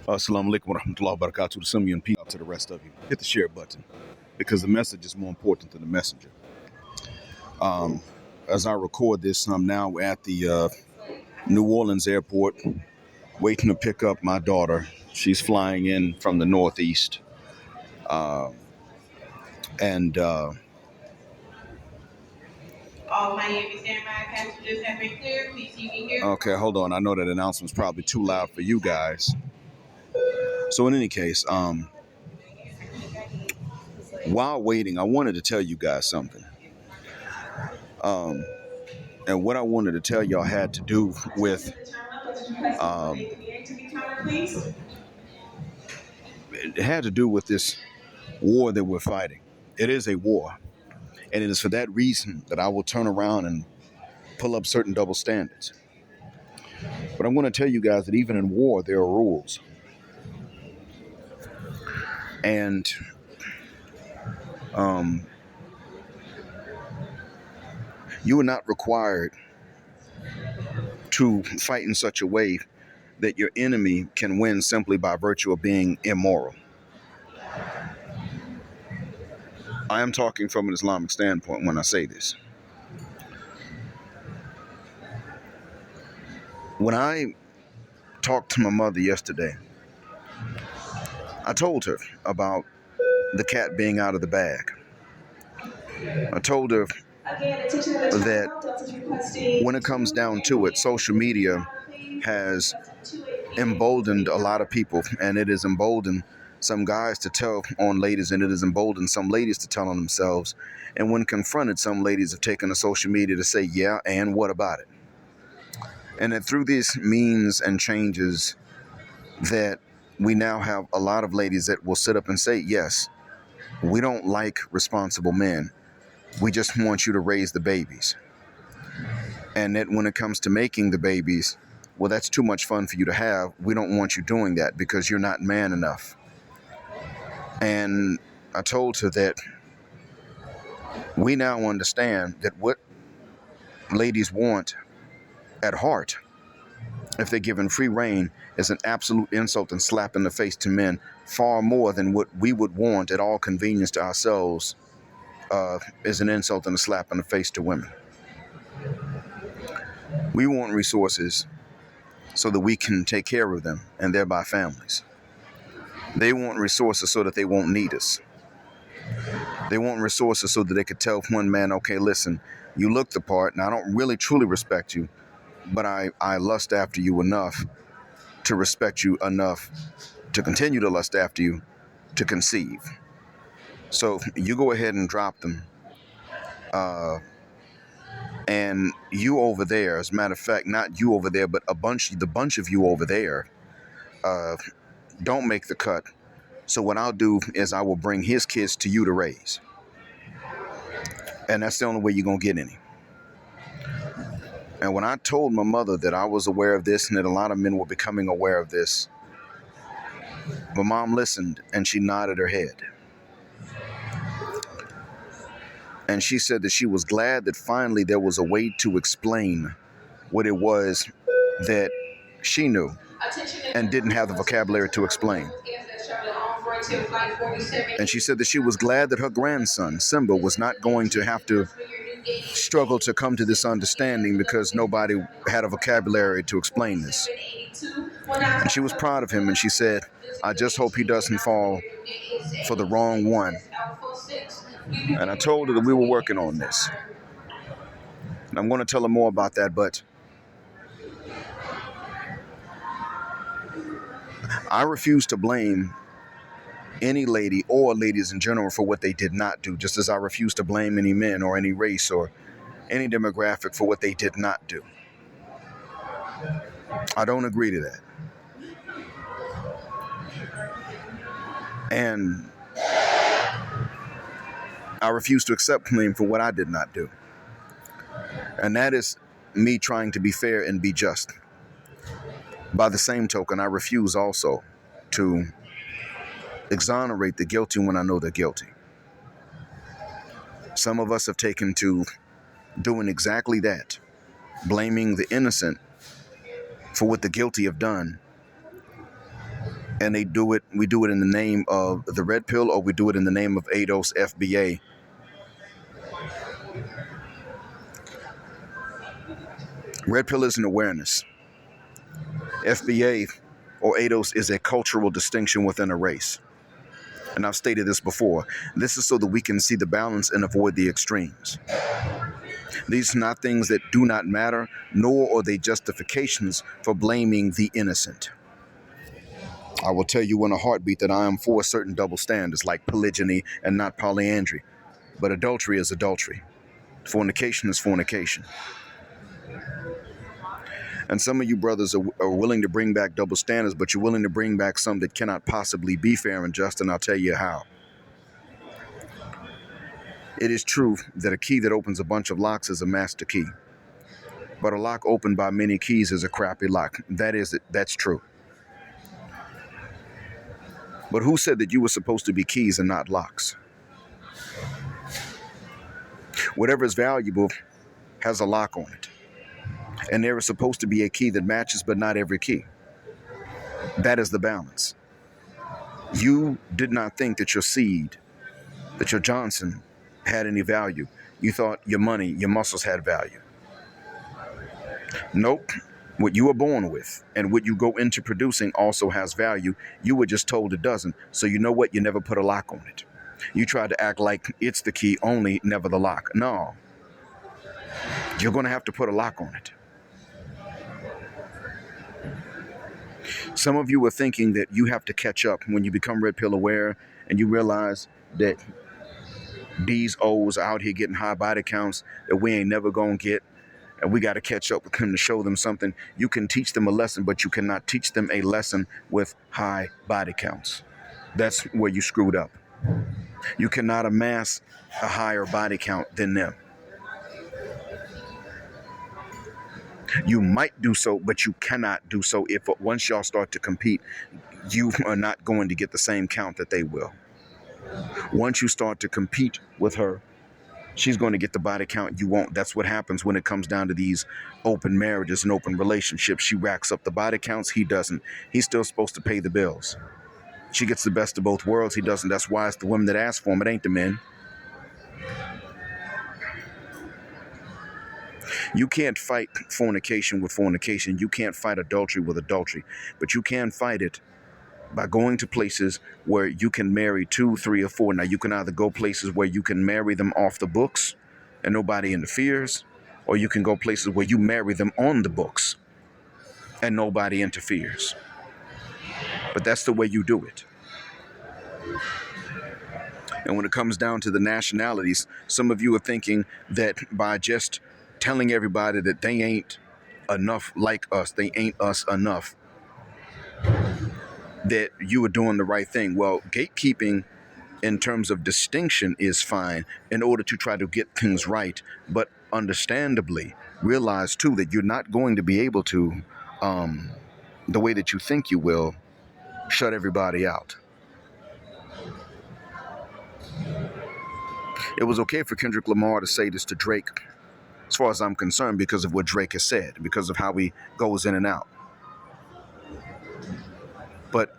Assalamu alaikum wa rahmatullahi wa barakatuh. To some of you and peace out to the rest of you. Hit the share button because the message is more important than the messenger. As I record this, I'm now at the New Orleans airport waiting to pick up my daughter. She's flying in from the Northeast. And All Miami standby passengers have been cleared. Please see me here. Okay, hold on. I know that announcement's probably too loud for you guys. So in any case, while waiting, I wanted to tell you guys something. And what I wanted to tell y'all had to do with it had to do with this war that we're fighting. It is a war. And it is for that reason that I will turn around and pull up certain double standards. But I'm going to tell you guys that even in war, there are rules. And you are not required to fight in such a way that your enemy can win simply by virtue of being immoral. I am talking from an Islamic standpoint when I say this. When I talked to my mother yesterday, I told her about the cat being out of the bag. I told her that when it comes down to it, social media has emboldened a lot of people, and it has emboldened some guys to tell on ladies, and it has emboldened some ladies to tell on themselves. And when confronted, some ladies have taken to social media to say, yeah, and what about it? And that through these means and changes that we now have a lot of ladies that will sit up and say, yes, we don't like responsible men. We just want you to raise the babies. And that when it comes to making the babies, well, that's too much fun for you to have. We don't want you doing that because you're not man enough. And I told her that we now understand that what ladies want at heart, if they're given free reign, is an absolute insult and slap in the face to men, far more than what we would want at all convenience to ourselves is an insult and a slap in the face to women. We want resources so that we can take care of them and thereby families. They want resources so that they won't need us. They want resources so that they could tell one man, okay, listen, you look the part, and I don't really truly respect you, but I lust after you enough to respect you enough to continue to lust after you to conceive. So you go ahead and drop them. And you over there, as a matter of fact, not you over there, but the bunch of you over there, don't make the cut. So what I'll do is I will bring his kids to you to raise. And that's the only way you're going to get any. And when I told my mother that I was aware of this and that a lot of men were becoming aware of this, my mom listened and she nodded her head. And she said that she was glad that finally there was a way to explain what it was that she knew and didn't have the vocabulary to explain. And she said that she was glad that her grandson, Simba, was not going to have to struggle to come to this understanding because nobody had a vocabulary to explain this. And she was proud of him, and she said, I just hope he doesn't fall for the wrong one. And I told her that we were working on this. And I'm going to tell her more about that, but I refuse to blame any lady or ladies in general for what they did not do, just as I refuse to blame any men or any race or any demographic for what they did not do. I don't agree to that. And I refuse to accept blame for what I did not do. And that is me trying to be fair and be just. By the same token, I refuse also to exonerate the guilty when I know they're guilty. Some of us have taken to doing exactly that, blaming the innocent for what the guilty have done. And we do it in the name of the red pill, or we do it in the name of ADOS FBA. Red pill is an awareness. FBA or ADOS is a cultural distinction within a race. And I've stated this before. This is so that we can see the balance and avoid the extremes. These are not things that do not matter, nor are they justifications for blaming the innocent. I will tell you in a heartbeat that I am for certain double standards like polygyny and not polyandry. But adultery is adultery. Fornication is fornication. And some of you brothers are willing to bring back double standards, but you're willing to bring back some that cannot possibly be fair and just, and I'll tell you how. It is true that a key that opens a bunch of locks is a master key. But a lock opened by many keys is a crappy lock. That's true. But who said that you were supposed to be keys and not locks? Whatever is valuable has a lock on it. And there is supposed to be a key that matches, but not every key. That is the balance. You did not think that your seed, that your Johnson, had any value. You thought your money, your muscles had value. Nope. What you were born with and what you go into producing also has value. You were just told it doesn't. So you know what? You never put a lock on it. You tried to act like it's the key only, never the lock. No. You're going to have to put a lock on it. Some of you are thinking that you have to catch up when you become red pill aware and you realize that these O's are out here getting high body counts that we ain't never going to get. And we got to catch up with them to show them something. You can teach them a lesson, but you cannot teach them a lesson with high body counts. That's where you screwed up. You cannot amass a higher body count than them. You might do so, but you cannot do so if once y'all start to compete, you are not going to get the same count that they will. Once you start to compete with her, she's going to get the body count you won't. That's what happens when it comes down to these open marriages and open relationships. She racks up the body counts. He doesn't. He's still supposed to pay the bills. She gets the best of both worlds. He doesn't. That's why it's the women that ask for him. It ain't the men. You can't fight fornication with fornication. You can't fight adultery with adultery. But you can fight it by going to places where you can marry 2, 3, or 4. Now, you can either go places where you can marry them off the books and nobody interferes, or you can go places where you marry them on the books and nobody interferes. But that's the way you do it. And when it comes down to the nationalities, some of you are thinking that by just telling everybody that they ain't enough like us, they ain't us enough, that you are doing the right thing. Well, gatekeeping in terms of distinction is fine in order to try to get things right. But understandably, realize too that you're not going to be able to, the way that you think you will, shut everybody out. It was okay for Kendrick Lamar to say this to Drake, as far as I'm concerned, because of what Drake has said, because of how he goes in and out. But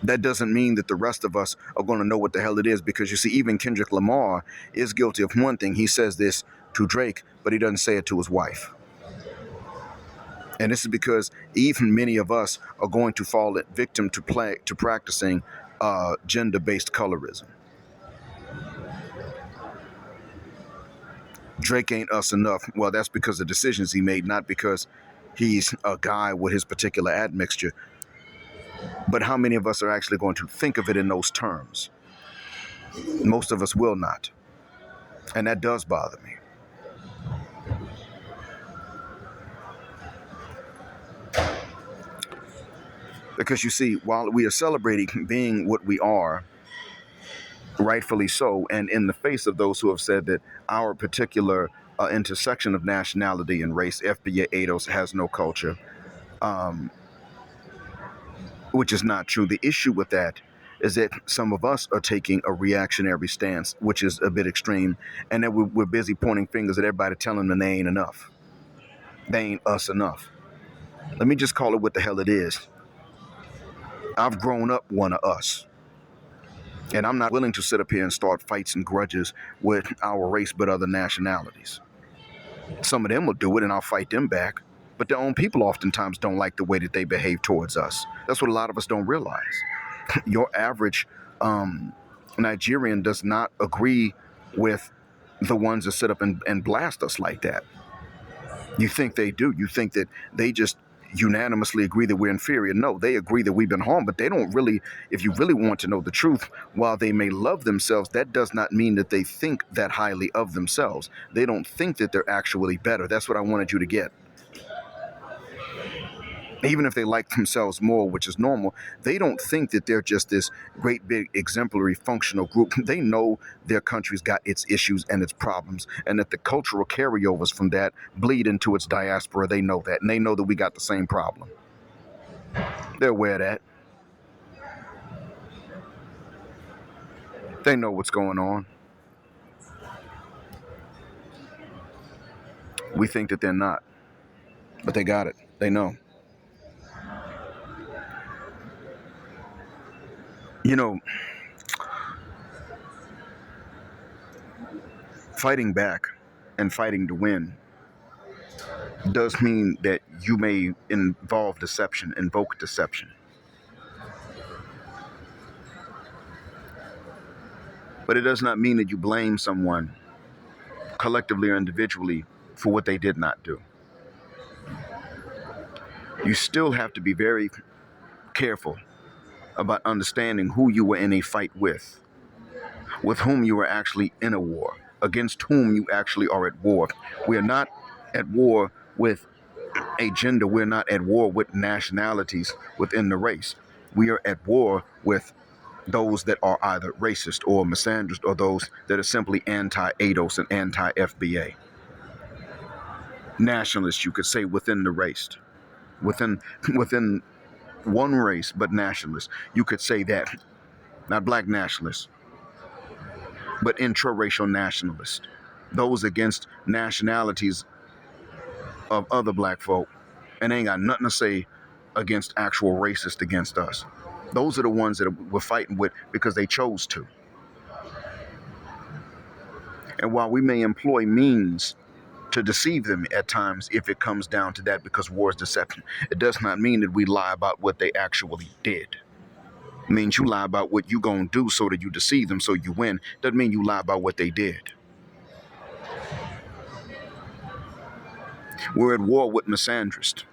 that doesn't mean that the rest of us are going to know what the hell it is, because you see, even Kendrick Lamar is guilty of one thing. He says this to Drake, but he doesn't say it to his wife. And this is because even many of us are going to fall victim to practicing gender-based colorism. Drake ain't us enough. Well, that's because of decisions he made, not because he's a guy with his particular admixture. But how many of us are actually going to think of it in those terms? Most of us will not. And that does bother me. Because you see, while we are celebrating being what we are, rightfully so, and in the face of those who have said that our particular intersection of nationality and race, FBA ADOS, has no culture, which is not true. The issue with that is that some of us are taking a reactionary stance, which is a bit extreme, and that we're busy pointing fingers at everybody, telling them they ain't enough. They ain't us enough. Let me just call it what the hell it is. I've grown up one of us. And I'm not willing to sit up here and start fights and grudges with our race but other nationalities. Some of them will do it and I'll fight them back. But their own people oftentimes don't like the way that they behave towards us. That's what a lot of us don't realize. Your average Nigerian does not agree with the ones that sit up and blast us like that. You think they do. You think that they just unanimously agree that we're inferior. No, they agree that we've been harmed, but they don't really, if you really want to know the truth, while they may love themselves, that does not mean that they think that highly of themselves. They don't think that they're actually better. That's what I wanted you to get. Even if they like themselves more, which is normal, they don't think that they're just this great big exemplary functional group. They know their country's got its issues and its problems, and that the cultural carryovers from that bleed into its diaspora. They know that, and they know that we got the same problem. They're aware of that. They know what's going on. We think that they're not, but they got it. They know. You know, fighting back and fighting to win does mean that you may involve deception, invoke deception. But it does not mean that you blame someone collectively or individually for what they did not do. You still have to be very careful about understanding who you were in a fight with whom you were actually in a war, against whom you actually are at war. We are not at war with a gender. We're not at war with nationalities within the race. We are at war with those that are either racist or misandrist, or those that are simply anti-ADOS and anti-FBA. Nationalists, you could say, within the race. Within one race, but nationalists. You could say that. Not black nationalists, but intraracial nationalists. Those against nationalities of other black folk, and ain't got nothing to say against actual racists against us. Those are the ones that we're fighting with because they chose to. And while we may employ means to deceive them at times, if it comes down to that, because war is deception, it does not mean that we lie about what they actually did. It means you lie about what you gonna do so that you deceive them so you win. Doesn't mean you lie about what they did. We're at war with misandrists.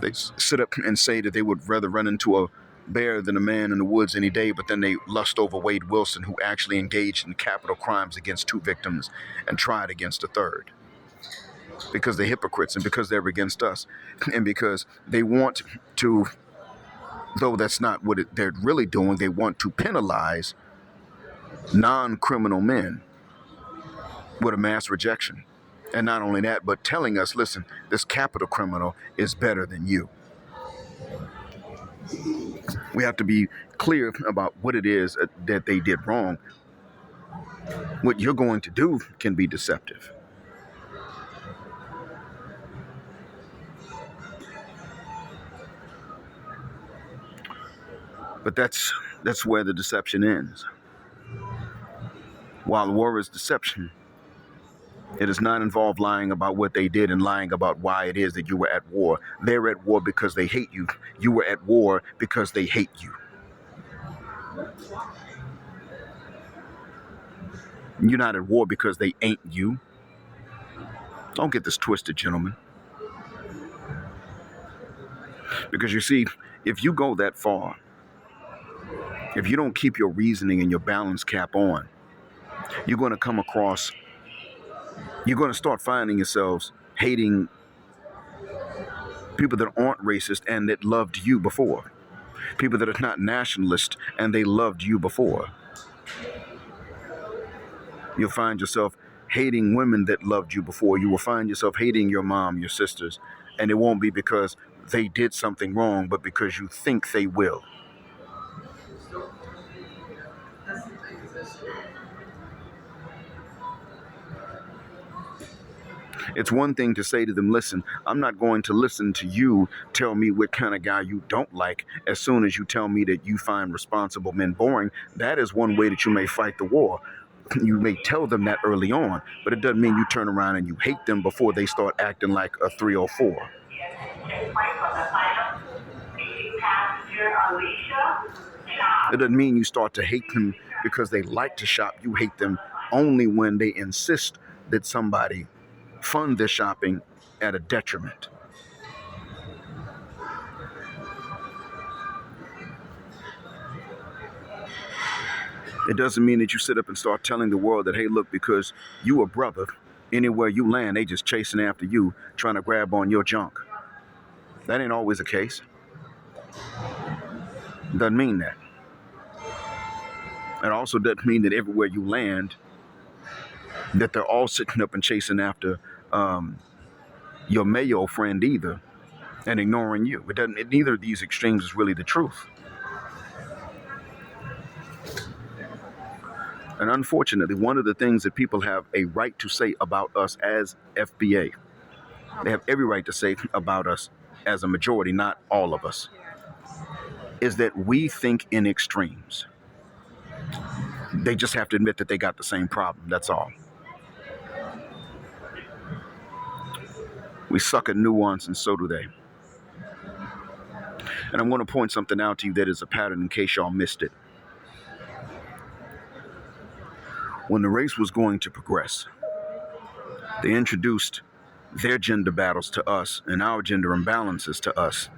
They sit up and say that they would rather run into a bear than a man in the woods any day, but then they lust over Wade Wilson, who actually engaged in capital crimes against 2 victims and tried against a 3rd. Because they're hypocrites, and because they're against us, and because they want to, though that's not what they're really doing, they want to penalize non-criminal men with a mass rejection. And not only that, but telling us, listen, this capital criminal is better than you. We have to be clear about what it is that they did wrong. What you're going to do can be deceptive. But that's where the deception ends. While war is deception, it does not involve lying about what they did and lying about why it is that you were at war. They're at war because they hate you. You were at war because they hate you. You're not at war because they ain't you. Don't get this twisted, gentlemen. Because you see, if you go that far, if you don't keep your reasoning and your balance cap on, you're going to start finding yourselves hating people that aren't racist and that loved you before. People that are not nationalist and they loved you before. You'll find yourself hating women that loved you before. You will find yourself hating your mom, your sisters, and it won't be because they did something wrong, but because you think they will. It's one thing to say to them, listen, I'm not going to listen to you tell me what kind of guy you don't like as soon as you tell me that you find responsible men boring. That is one way that you may fight the war. You may tell them that early on, but it doesn't mean you turn around and you hate them before they start acting like a 304. It doesn't mean you start to hate them because they like to shop. You hate them only when they insist that somebody fund their shopping at a detriment. It doesn't mean that you sit up and start telling the world that, hey, look, because you a brother, anywhere you land, they just chasing after you, trying to grab on your junk. That ain't always the case. Doesn't mean that. It also doesn't mean that everywhere you land, that they're all sitting up and chasing after your Mayo friend either, and ignoring you. Neither of these extremes is really the truth. And unfortunately, one of the things that people have a right to say about us as FBA, they have every right to say about us as a majority, not all of us, is that we think in extremes. They just have to admit that they got the same problem. That's all. We suck at nuance, and so do they. And I'm going to point something out to you that is a pattern in case y'all missed it. When the race was going to progress, they introduced their gender battles to us and our gender imbalances to us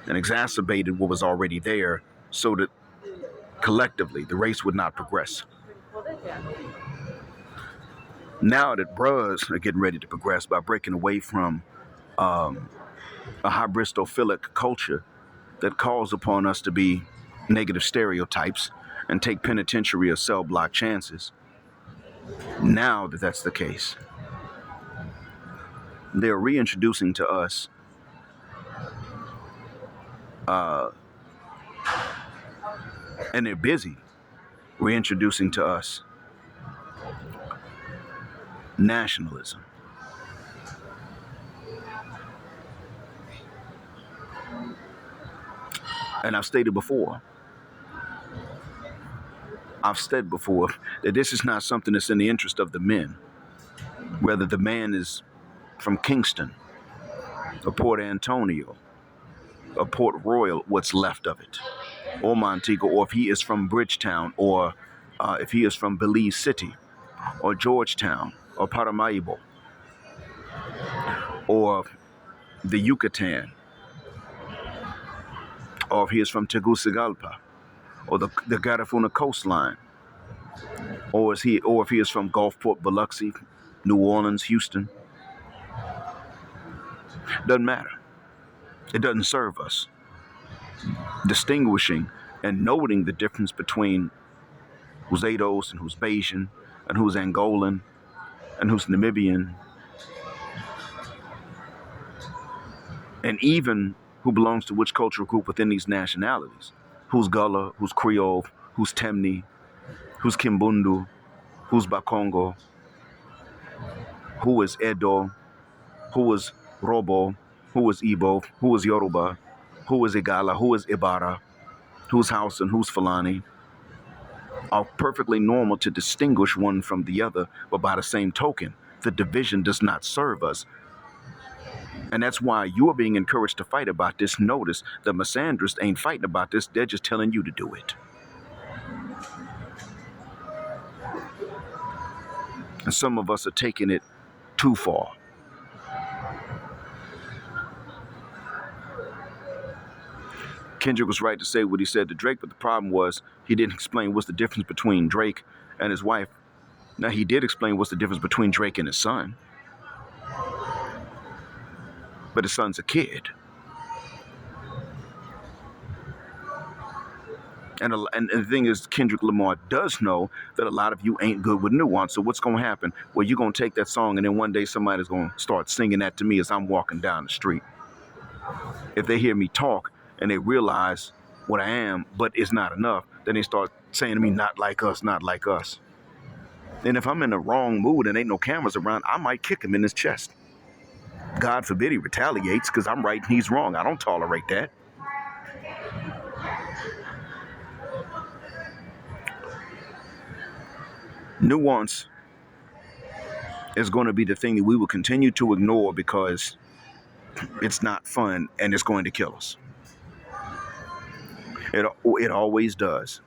and exacerbated what was already there so that collectively the race would not progress. Now that bros are getting ready to progress by breaking away from a hybristophilic culture that calls upon us to be negative stereotypes and take penitentiary or cell block chances, now that that's the case, they're reintroducing to us and they're busy reintroducing to us nationalism. And I've said before that this is not something that's in the interest of the men, whether the man is from Kingston or Port Antonio or Port Royal, what's left of it, or Montego, or if he is from Bridgetown, or if he is from Belize City or Georgetown or Paramaribo or the Yucatan, or if he is from Tegucigalpa or the Garifuna coastline, or if he is from Gulfport, Biloxi, New Orleans, Houston. Doesn't matter. It doesn't serve us. Distinguishing and noting the difference between who's Ados and who's Bayesian and who's Angolan and who's Namibian, and even who belongs to which cultural group within these nationalities. Who's Gullah, who's Creole, who's Temni, who's Kimbundu, who's Bakongo, who is Edo, who is Robo, who is Igbo, who is Yoruba, who is Igala, who is Ibara, who's Hausa and who's Fulani, are perfectly normal to distinguish one from the other, but by the same token, the division does not serve us. And that's why you're being encouraged to fight about this. Notice the misandrists ain't fighting about this, they're just telling you to do it. And some of us are taking it too far. Kendrick was right to say what he said to Drake, but the problem was he didn't explain what's the difference between Drake and his wife. Now, he did explain what's the difference between Drake and his son. But his son's a kid. And the thing is, Kendrick Lamar does know that a lot of you ain't good with nuance. So what's going to happen? Well, you're going to take that song and then one day somebody's going to start singing that to me as I'm walking down the street. If they hear me talk and they realize what I am, but it's not enough, then they start saying to me, not like us, not like us. And if I'm in the wrong mood and ain't no cameras around, I might kick him in his chest. God forbid he retaliates because I'm right and he's wrong. I don't tolerate that. Nuance is going to be the thing that we will continue to ignore because it's not fun and it's going to kill us. It always does.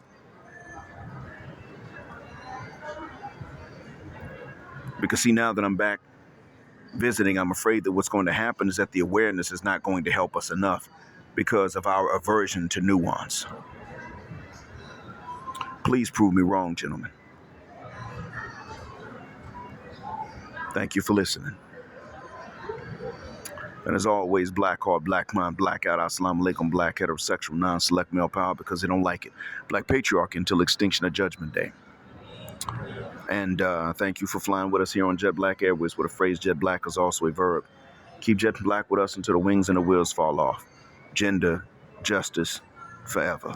Because see, now that I'm back visiting, I'm afraid that what's going to happen is that the awareness is not going to help us enough because of our aversion to nuance. Please prove me wrong, gentlemen. Thank you for listening. And as always, black heart, black mind, black out, assalamu alaikum, black heterosexual, non-select male power because they don't like it. Black patriarchy until extinction of judgment day. And thank you for flying with us here on Jet Black Airways, where the phrase jet black is also a verb. Keep jet black with us until the wings and the wheels fall off. Gender, justice, forever.